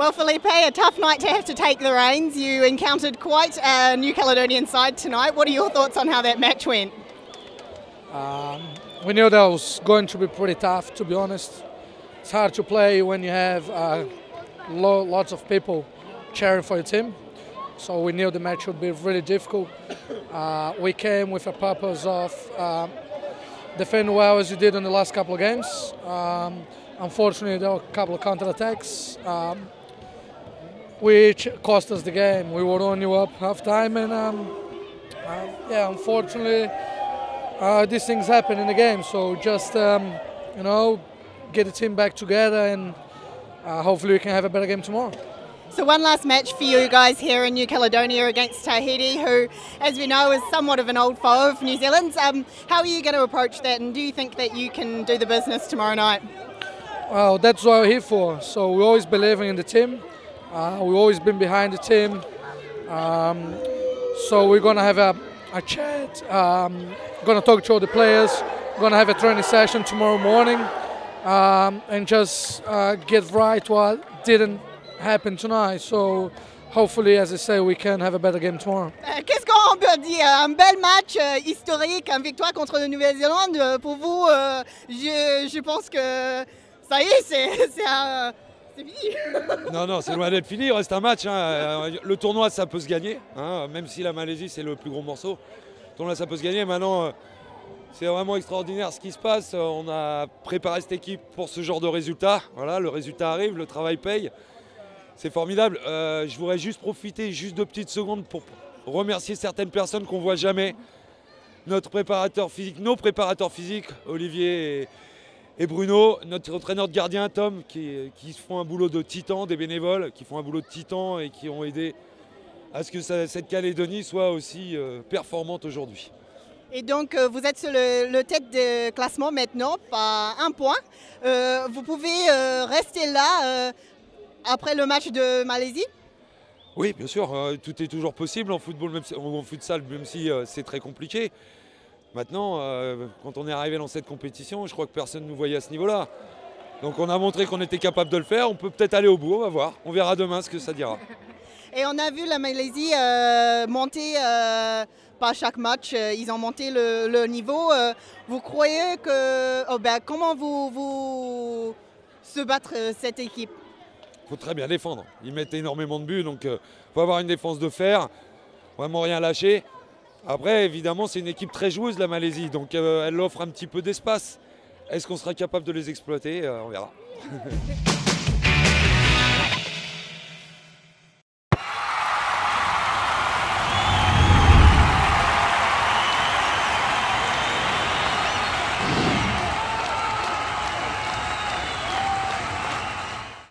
Well, Felipe, a tough night to have to take the reins. You encountered quite a New Caledonian side tonight. What are your thoughts on how that match went? We knew that was going to be pretty tough, to be honest. It's hard to play when you have lots of people cheering for your team. So we knew the match would be really difficult. We came with a purpose of defend well as you did in the last couple of games. Unfortunately, there were a couple of counter-attacks, which cost us the game. We were only up half-time, and yeah, unfortunately, these things happen in the game. So just get the team back together, and hopefully we can have a better game tomorrow. So one last match for you guys here in New Caledonia against Tahiti, who, as we know, is somewhat of an old foe of New Zealand's. How are you going to approach that, and do you think that you can do the business tomorrow night? Well, that's what we're here for. So we always believing in the team. We've always been behind the team. So we're going to have a chat. Going to talk to all the players. Going to have a training session tomorrow morning, and just get right what didn't happen tonight. So hopefully, as I say, we can have a better game tomorrow. Qu'est-ce qu'on peut dire? Un bel match historique, une victoire contre la Nouvelle-Zélande. Pour vous, je pense que ça y est, c'est fini. Non, c'est loin d'être fini, il reste un match. Hein. Le tournoi, ça peut se gagner, hein. Même si la Malaisie, c'est le plus gros morceau. Le tournoi, ça peut se gagner. Maintenant, c'est vraiment extraordinaire ce qui se passe. On a préparé cette équipe pour ce genre de résultat. Voilà, le résultat arrive, le travail paye. C'est formidable. Je voudrais juste profiter de petites secondes pour remercier certaines personnes qu'on ne voit jamais. Notre préparateur physique, nos préparateurs physiques, Olivier et Bruno, notre entraîneur de gardien, Tom, qui font un boulot de titan, des bénévoles, qui font un boulot de titan et qui ont aidé à ce que cette Calédonie soit aussi performante aujourd'hui. Et donc, vous êtes sur le tête de classement maintenant, par un point. Vous pouvez rester là après le match de Malaisie? Oui, bien sûr, tout est toujours possible en football, même si, en futsal, même si c'est très compliqué. Maintenant, quand on est arrivé dans cette compétition, je crois que personne ne nous voyait à ce niveau-là. Donc on a montré qu'on était capable de le faire, on peut peut-être aller au bout, on va voir. On verra demain ce que ça dira. Et on a vu la Malaisie monter par chaque match, ils ont monté le niveau. Vous croyez que... comment vous se battre cette équipe? Il faut très bien défendre. Ils mettent énormément de buts, donc il faut avoir une défense de fer, vraiment rien lâcher. Après, évidemment, c'est une équipe très joueuse, la Malaisie, donc elle offre un petit peu d'espace. Est-ce qu'on sera capable de les exploiter? On verra.